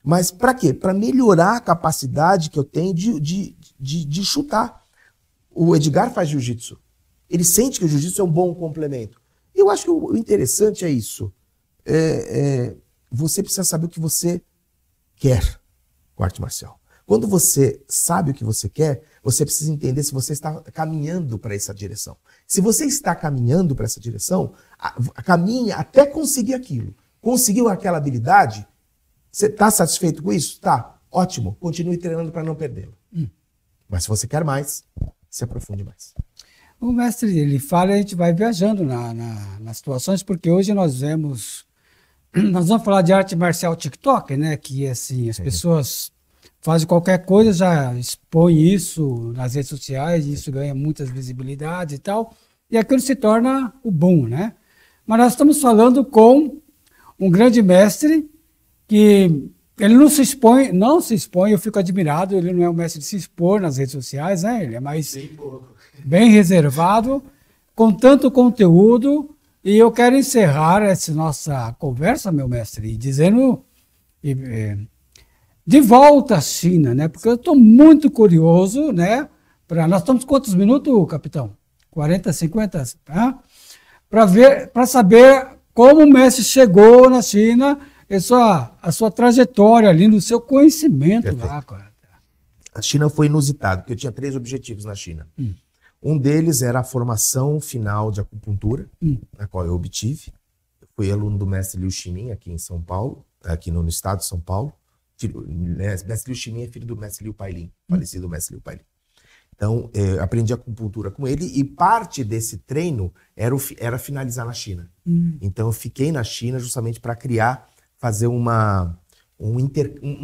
Mas para quê? Para melhorar a capacidade que eu tenho de chutar. O Edgar faz jiu-jitsu. Ele sente que o jiu-jitsu é um bom complemento. Eu acho que o interessante é isso. Você precisa saber o que você quer com a arte marcial. Quando você sabe o que você quer, você precisa entender se você está caminhando para essa direção. Se você está caminhando para essa direção, caminhe até conseguir aquilo. Conseguiu aquela habilidade? Você está satisfeito com isso? Tá, ótimo. Continue treinando para não perdê-lo. Mas se você quer mais, se aprofunde mais. O mestre, ele fala e a gente vai viajando nas situações, porque hoje nós vamos falar de arte marcial TikTok, né? Que assim, as pessoas fazem qualquer coisa, já expõem isso nas redes sociais, e isso ganha muitas visibilidades e tal, e aquilo se torna o boom, né? Mas nós estamos falando com um grande mestre que ele não se expõe, eu fico admirado, ele não é um mestre de se expor nas redes sociais, né? Ele é mais bem reservado, com tanto conteúdo, e eu quero encerrar essa nossa conversa, meu mestre, dizendo de volta à China, né? Porque eu estou muito curioso, né? Nós estamos quantos minutos, capitão? 40, 50? Tá? Para saber como o mestre chegou na China, a sua trajetória ali, no seu conhecimento. Perfeito. Lá, cara. A China foi inusitado, porque eu tinha 3 objetivos na China. Um deles era a formação final de acupuntura, na qual eu obtive. Eu fui aluno do mestre Liu Shimin aqui em São Paulo, aqui no estado de São Paulo. O mestre Liu Shimin é filho do mestre Liu Pailin, falecido mestre Liu Pailin. Então, aprendi acupuntura com ele e parte desse treino era finalizar na China. Então, eu fiquei na China justamente para fazer uma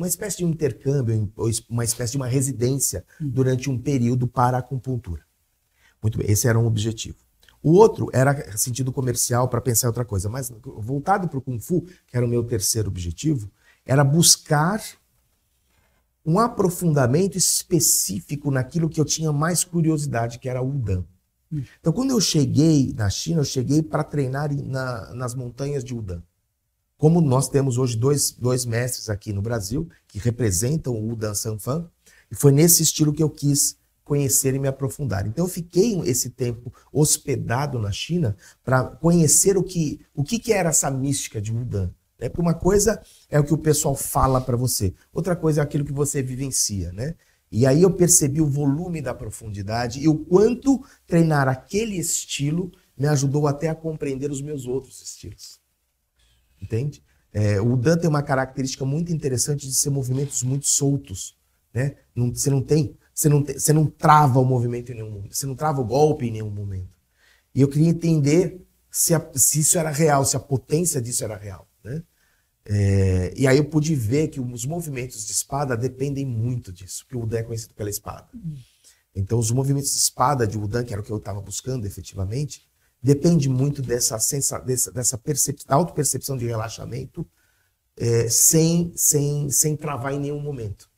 espécie de um intercâmbio, uma espécie de uma residência durante um período para a acupuntura. Muito bem, esse era um objetivo. O outro era sentido comercial para pensar em outra coisa, mas voltado para o Kung Fu, que era o meu terceiro objetivo, era buscar um aprofundamento específico naquilo que eu tinha mais curiosidade, que era o Wudang. Então, quando eu cheguei na China, eu cheguei para treinar nas montanhas de Wudang. Como nós temos hoje dois mestres aqui no Brasil, que representam o Wudang Sanfan, e foi nesse estilo que eu quis conhecer e me aprofundar. Então, eu fiquei esse tempo hospedado na China para conhecer o que era essa mística de Wudang. Porque uma coisa é o que o pessoal fala para você, outra coisa é aquilo que você vivencia, né? E aí eu percebi o volume da profundidade e o quanto treinar aquele estilo me ajudou até a compreender os meus outros estilos. Entende? O Wudang tem uma característica muito interessante de ser movimentos muito soltos, né? Você não trava o movimento em nenhum momento, você não trava o golpe em nenhum momento. E eu queria entender se isso era real, se a potência disso era real. Né? E aí eu pude ver que os movimentos de espada dependem muito disso, porque o Wudang é conhecido pela espada. Então os movimentos de espada de Wudang, que era o que eu estava buscando efetivamente, depende muito dessa auto-percepção de relaxamento sem travar em nenhum momento.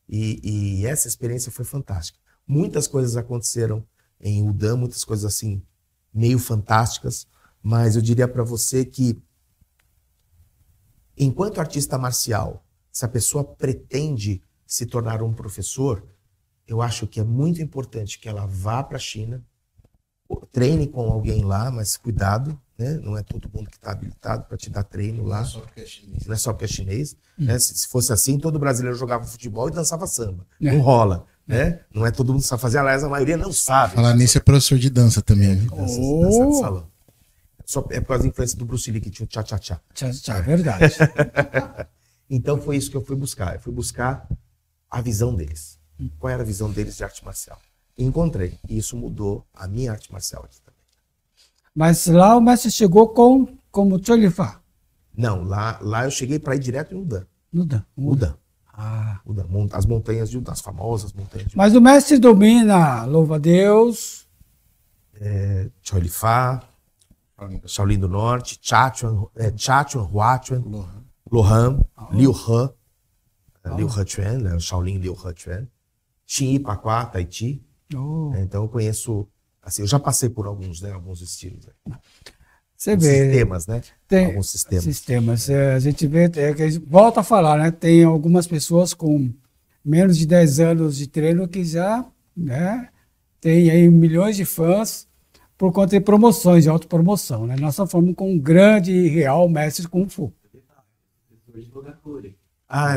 E essa experiência foi fantástica. Muitas coisas aconteceram em Wudang, muitas coisas assim meio fantásticas, mas eu diria para você que enquanto artista marcial, se a pessoa pretende se tornar um professor, eu acho que é muito importante que ela vá para a China, treine com alguém lá, mas cuidado, né? Não é todo mundo que está habilitado para te dar treino lá. Não é só porque é chinês. Não é só porque é chinês. Né? Se fosse assim, todo brasileiro jogava futebol e dançava samba. Não rola. Né? Não é todo mundo que sabe fazer, aliás, a maioria não sabe. Falar nisso é professor de dança também. Dança de salão. É por causa da influência do Bruce Lee, que tinha o tchá-tchá-tchá. Tchá-tchá, verdade. Então foi isso que eu fui buscar. Eu fui buscar a visão deles. Qual era a visão deles de arte marcial? E encontrei. E isso mudou a minha arte marcial aqui também. Mas lá o mestre chegou como Cholifá? Não, lá eu cheguei para ir direto em Wudang. Wudang. Wudang. As montanhas de Wudang, as famosas montanhas de Wudang. Mas o mestre domina, louva a Deus. Cholifá, Shaolin do Norte, Chachuan, Huachuan, Lohan, Liu He Chuan, Shaolin Liu He Chuan, Xinyi Paquá, Tai Chi. Então eu conheço, assim, eu já passei por alguns estilos. Você vê. Sistemas, né? Tem alguns sistemas. A gente vê, volta a falar, né? Tem algumas pessoas com menos de 10 anos de treino que já, né, tem aí milhões de fãs por conta de promoções, de autopromoção, né? Nós estamos falando com um grande e real mestre de Kung Fu.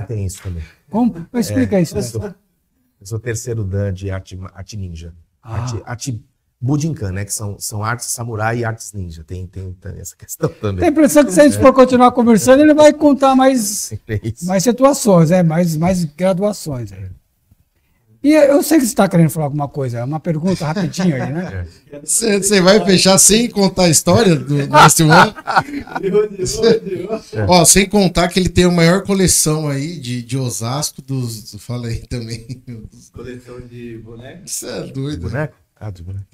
Tem isso também. Como? Explica isso. Eu sou terceiro dan de arte ninja. Arte Bujinkan, né? Que são artes samurai e artes ninja. Tem essa questão também. Tem a impressão que se a gente for continuar conversando, ele vai contar mais situações, mais graduações. E eu sei que você está querendo falar alguma coisa, é uma pergunta rapidinho aí, né? Você vai fechar sem contar a história do Mestre Wang? Ó, sem contar que ele tem a maior coleção aí de Osasco Fala aí também. Coleção de bonecos? Isso é doido. Boneco? De boneco.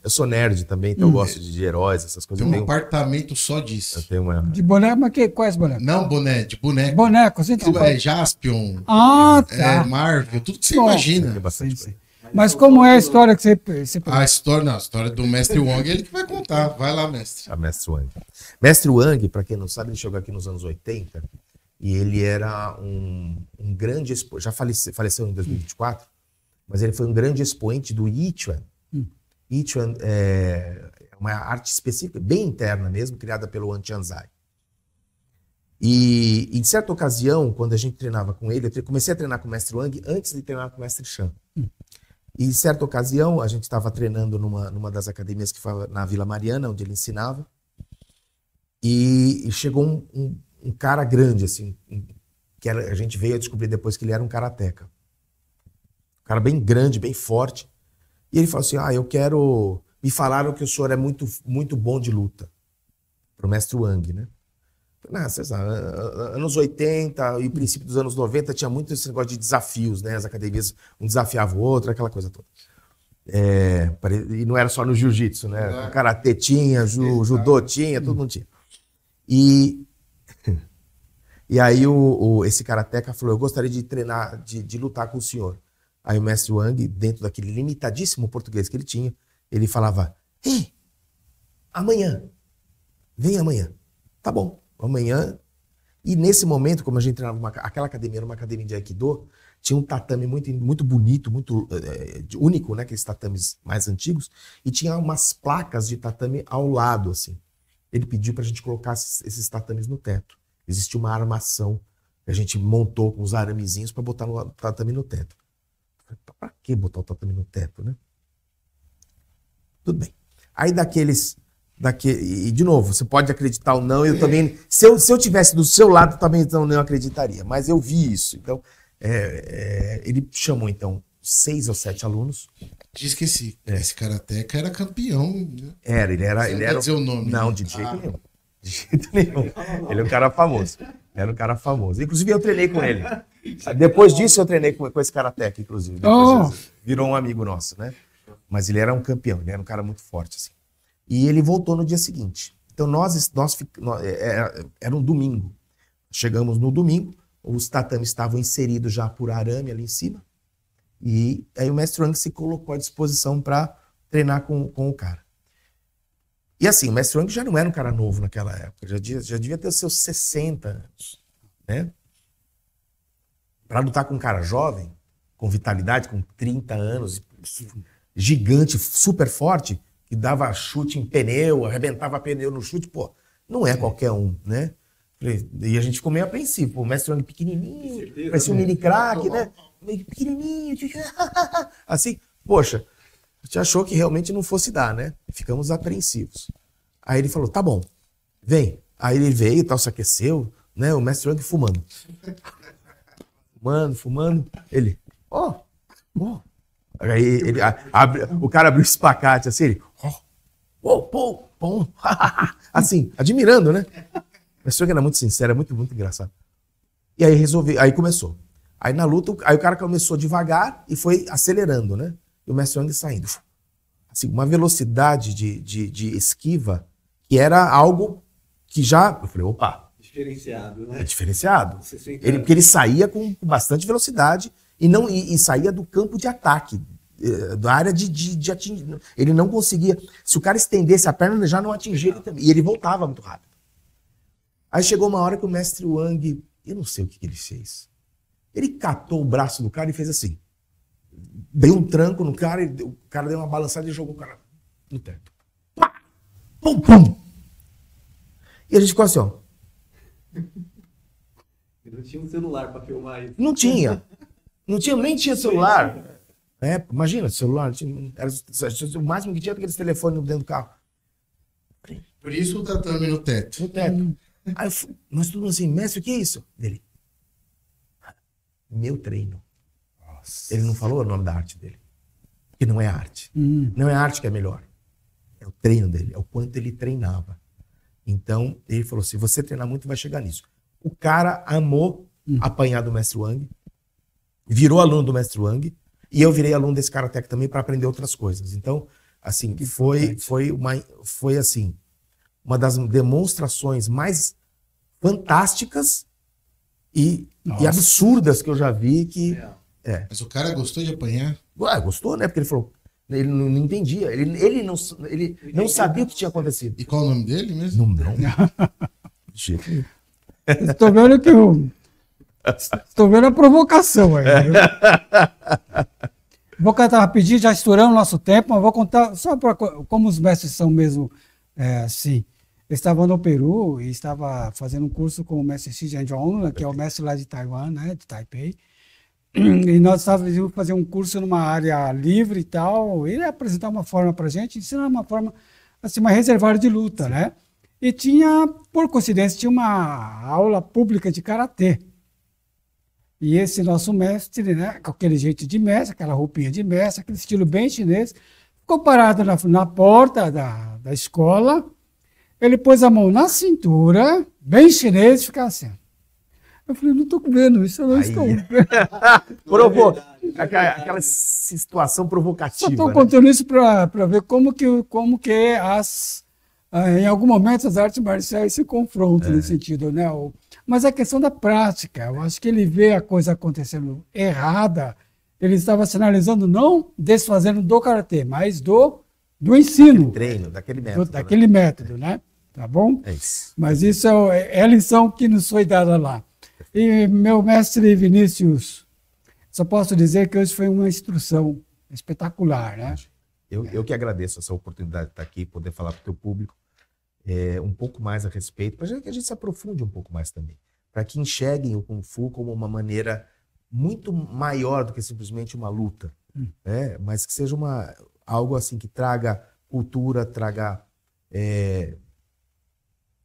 Eu sou nerd também, então eu gosto de heróis, essas coisas. Tem um apartamento só disso. Eu tenho uma... De boneco, mas quais bonecos? Não, de boneco. Bonecos, então. Jaspion, tá. Marvel, tudo que você imagina. Tem bastante coisa. Mas como é a história que você... A história do Mestre Wang, ele que vai contar. Vai lá, mestre. A Mestre Wang. Mestre Wang, para quem não sabe, ele chegou aqui nos anos 80 e ele era um grande expoente, já faleceu em 2024, mas ele foi um grande expoente do Yichuan. Yichuan é uma arte específica, bem interna mesmo, criada pelo Wan Tianzai. E em certa ocasião, quando a gente treinava com ele, eu comecei a treinar com o Mestre Wang antes de treinar com o Mestre Shan. E em certa ocasião, a gente estava treinando numa das academias que foi na Vila Mariana, onde ele ensinava, e chegou um cara grande, assim, que a gente veio a descobrir depois que ele era um karateca. Um cara bem grande, bem forte. E ele falou assim, me falaram que o senhor é muito, muito bom de luta. Pro Mestre Wang, né? Você sabe, anos 80 e princípio dos anos 90 tinha muito esse negócio de desafios, né? As academias, um desafiava o outro, aquela coisa toda. E não era só no jiu-jitsu, né? O karatê tinha, judô tinha, todo mundo tinha. E aí esse karateca falou, eu gostaria de treinar, de lutar com o senhor. Aí o Mestre Wang, dentro daquele limitadíssimo português que ele tinha, ele falava, amanhã, vem amanhã. Tá bom, amanhã. E nesse momento, como a gente treinava, aquela academia era uma academia de Aikido, tinha um tatame muito, muito bonito, muito único, né? Aqueles tatames mais antigos, e tinha umas placas de tatame ao lado, assim. Ele pediu pra gente colocar esses tatames no teto. Existia uma armação que a gente montou com os aramezinhos para botar o tatame no teto. Pra que botar o tatame no teto, né? Tudo bem. Aí e de novo, você pode acreditar ou não, eu também, se eu tivesse do seu lado, também não acreditaria, mas eu vi isso. Então, ele chamou, então, 6 ou 7 alunos. Diz que esse karateca era campeão. Né? Ele era dizer o nome. Não, de jeito nenhum. De jeito nenhum. Ele é um cara famoso. Era um cara famoso. Inclusive, eu treinei com ele. Depois disso, eu treinei com esse karateca, inclusive. Depois virou um amigo nosso, né? Mas ele era um campeão, ele era um cara muito forte, assim. E ele voltou no dia seguinte. Então, era um domingo. Chegamos no domingo, os tatames estavam inseridos já por arame ali em cima. E aí o Mestre Wang se colocou à disposição para treinar com o cara. E assim, o Mestre Wang já não era um cara novo naquela época, já devia ter os seus 60 anos, né? Para lutar com um cara jovem, com vitalidade, com 30 anos, gigante, super forte, que dava chute em pneu, arrebentava pneu no chute, não é qualquer um, né? E a gente ficou meio apreensivo, o Mestre Wang pequenininho, parecia um mini craque, né? Meio pequenininho, assim, poxa, a gente achou que realmente não fosse dar, né? Ficamos apreensivos. Aí ele falou, tá bom, vem. Aí ele veio e tal, se aqueceu, né? O Mestre Wang fumando. Fumando. Ele, Aí o cara abriu o espacate, assim, ele, assim, admirando, né? O Mestre Wang era muito sincero, muito, muito engraçado. E aí começou. Aí na luta, aí o cara começou devagar e foi acelerando, né? E o Mestre Wang saindo. Assim, uma velocidade de esquiva que era algo que já... Eu falei, opa. Diferenciado, né? É diferenciado. Porque ele saía com bastante velocidade e saía do campo de ataque, da área de atingir. Ele não conseguia... Se o cara estendesse a perna, ele já não atingia ele também. E ele voltava muito rápido. Aí chegou uma hora que o Mestre Wang... Eu não sei o que ele fez. Ele catou o braço do cara e fez assim. Deu um tranco no cara, o cara deu uma balançada e jogou o cara no teto. Pá! Pum, pum! E a gente ficou assim, ó. Não tinha um celular para filmar isso. Não tinha. Nem tinha celular. Imagina, celular. O máximo que tinha era aqueles telefones dentro do carro. Por isso o tatame no teto. No teto. Aí nós tudo assim, mestre, o que é isso? Dele. Meu treino. Nossa. Ele não falou o nome da arte dele. Porque não é arte. Não é a arte que é melhor. É o treino dele, é o quanto ele treinava. Então, ele falou, se você treinar muito, vai chegar nisso. O cara amou apanhar do mestre Wang, virou aluno do mestre Wang, e eu virei aluno desse karateka também para aprender outras coisas. Então, assim, foi assim, uma das demonstrações mais fantásticas e absurdas que eu já vi. Mas o cara gostou de apanhar? Gostou, né? Porque ele falou, ele não entendia, ele não sabia o que tinha acontecido. E qual o nome dele mesmo? Não. De jeito nenhum. Estou vendo que estou vendo a provocação aí. Vou cantar rapidinho, já estourando o nosso tempo, mas vou contar só para como os mestres são mesmo assim. Eu estava no Peru e estava fazendo um curso com o mestre Xi Zhenjiang, que é o mestre lá de Taiwan, né, de Taipei. E nós estávamos fazer um curso numa área livre e tal. Ele ia apresentar uma forma para a gente, ensinar uma forma, assim, uma reservada de luta, né? E tinha, por coincidência, tinha uma aula pública de karatê. E esse nosso mestre, né, com aquele jeito de mestre, aquela roupinha de mestre, aquele estilo bem chinês, ficou parado na porta da escola. Ele pôs a mão na cintura, bem chinês, e ficava assim. Eu falei, não estou vendo isso, eu não estou vendo. Aquela situação provocativa. Só estou contando isso para ver como que em algum momento as artes marciais se confrontam nesse sentido, né? Mas a questão da prática, eu acho que ele vê a coisa acontecendo errada, ele estava sinalizando não desfazendo do karatê, mas do ensino. Treino, daquele método. Daquele método, né? Tá bom? É isso. Mas isso é a lição que nos foi dada lá. E meu mestre Vinícius, só posso dizer que hoje foi uma instrução espetacular, né? Eu que agradeço essa oportunidade de estar aqui, poder falar para o teu público um pouco mais a respeito, para que a gente se aprofunde um pouco mais também, para que enxerguem o Kung Fu como uma maneira muito maior do que simplesmente uma luta, mas que seja algo assim que traga cultura, traga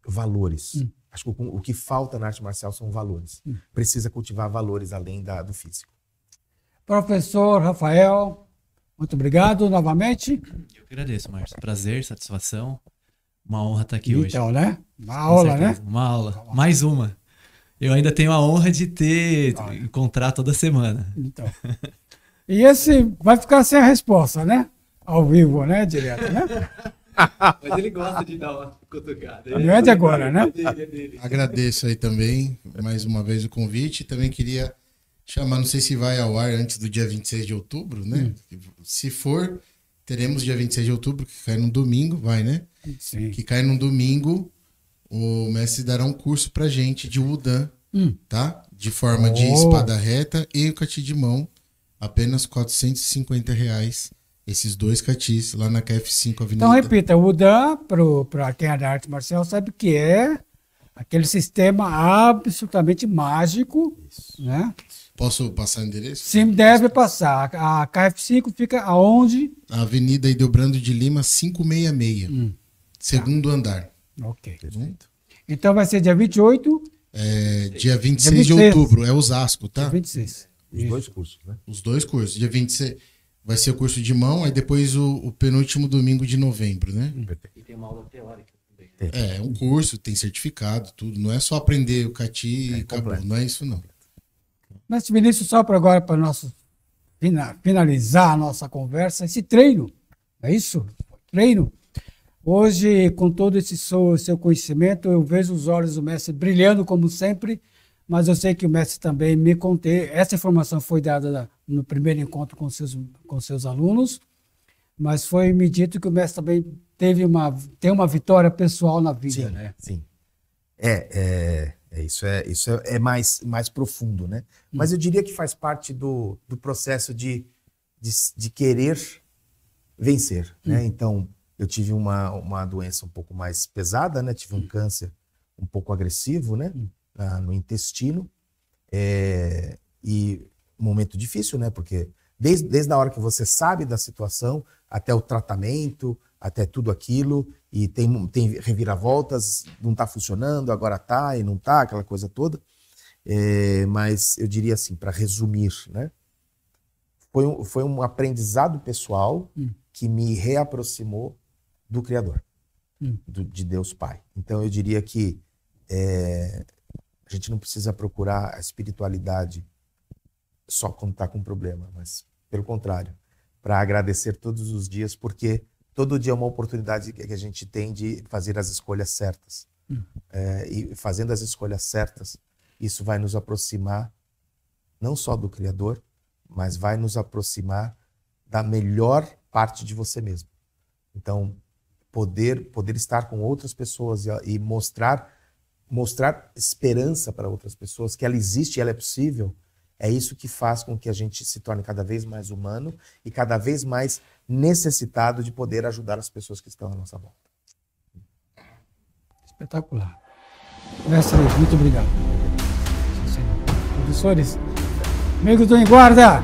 valores. Acho que o que falta na arte marcial são valores. Precisa cultivar valores além do físico. Professor Rafael, muito obrigado novamente. Eu que agradeço, Márcio. Prazer, satisfação. Uma honra estar aqui hoje. Então, né? Uma aula, né? Uma aula. Mais uma. Eu ainda tenho a honra de encontrar toda semana. Então. E esse vai ficar sem a resposta, né? Ao vivo, né? Direto, né? Mas ele gosta de dar uma cutucada. Não é de agora, né? Agradeço aí também, mais uma vez, o convite. Também queria chamar, não sei se vai ao ar antes do dia 26 de outubro, né? Se for, teremos dia 26 de outubro, que cai no domingo, vai, né? Sim. Que cai no domingo, o mestre dará um curso pra gente de Wudan, tá? De forma de espada reta e o cati de mão, apenas R$450. Esses 2 catis lá na KF5 Avenida. Então, repita, o Wudan, para quem é da arte marcial, sabe que é aquele sistema absolutamente mágico, né? Posso passar o endereço? Sim, deve passar. A KF5 fica aonde? A Avenida Ildebrando de Lima, 566. Segundo andar. Ok. Perfeito. Então vai ser dia 28? Dia 26 de outubro, é Osasco, tá? Dia 26. Os 2 cursos, né? Os 2 cursos. Dia 26 vai ser o curso de mão, aí depois o penúltimo domingo de novembro, né? E tem uma aula teórica também. É um curso, tem certificado, tudo. Não é só aprender o cati e acabou. Completo. Não é isso, não. Mas, Vinícius, só para agora, para finalizar a nossa conversa, esse treino, é isso? Treino. Hoje, com todo esse seu conhecimento, eu vejo os olhos do mestre brilhando como sempre, mas eu sei que o mestre também me contei. Essa informação foi dada no primeiro encontro com seus alunos, mas foi-me dito que o mestre também tem uma vitória pessoal na vida, Sim, né? Sim. Isso é mais profundo, né? Mas eu diria que faz parte do processo de querer vencer, né? Então, eu tive uma doença um pouco mais pesada, né? Tive um câncer um pouco agressivo, né? No intestino. E um momento difícil, né? Porque desde a hora que você sabe da situação, até o tratamento, até tudo aquilo, e tem reviravoltas, não está funcionando, agora está e não está, aquela coisa toda. Mas eu diria assim, para resumir, né? Foi um aprendizado pessoal que me reaproximou do Criador, de Deus Pai. Então eu diria que a gente não precisa procurar a espiritualidade só quando está com problema, mas pelo contrário, para agradecer todos os dias, porque todo dia é uma oportunidade que a gente tem de fazer as escolhas certas. E fazendo as escolhas certas, isso vai nos aproximar não só do Criador, mas vai nos aproximar da melhor parte de você mesmo. Então, poder estar com outras pessoas e mostrar esperança para outras pessoas, que ela existe e ela é possível, é isso que faz com que a gente se torne cada vez mais humano e cada vez mais necessitado de poder ajudar as pessoas que estão à nossa volta. Espetacular. Mestre, muito obrigado. Professores, amigos do Em Guarda,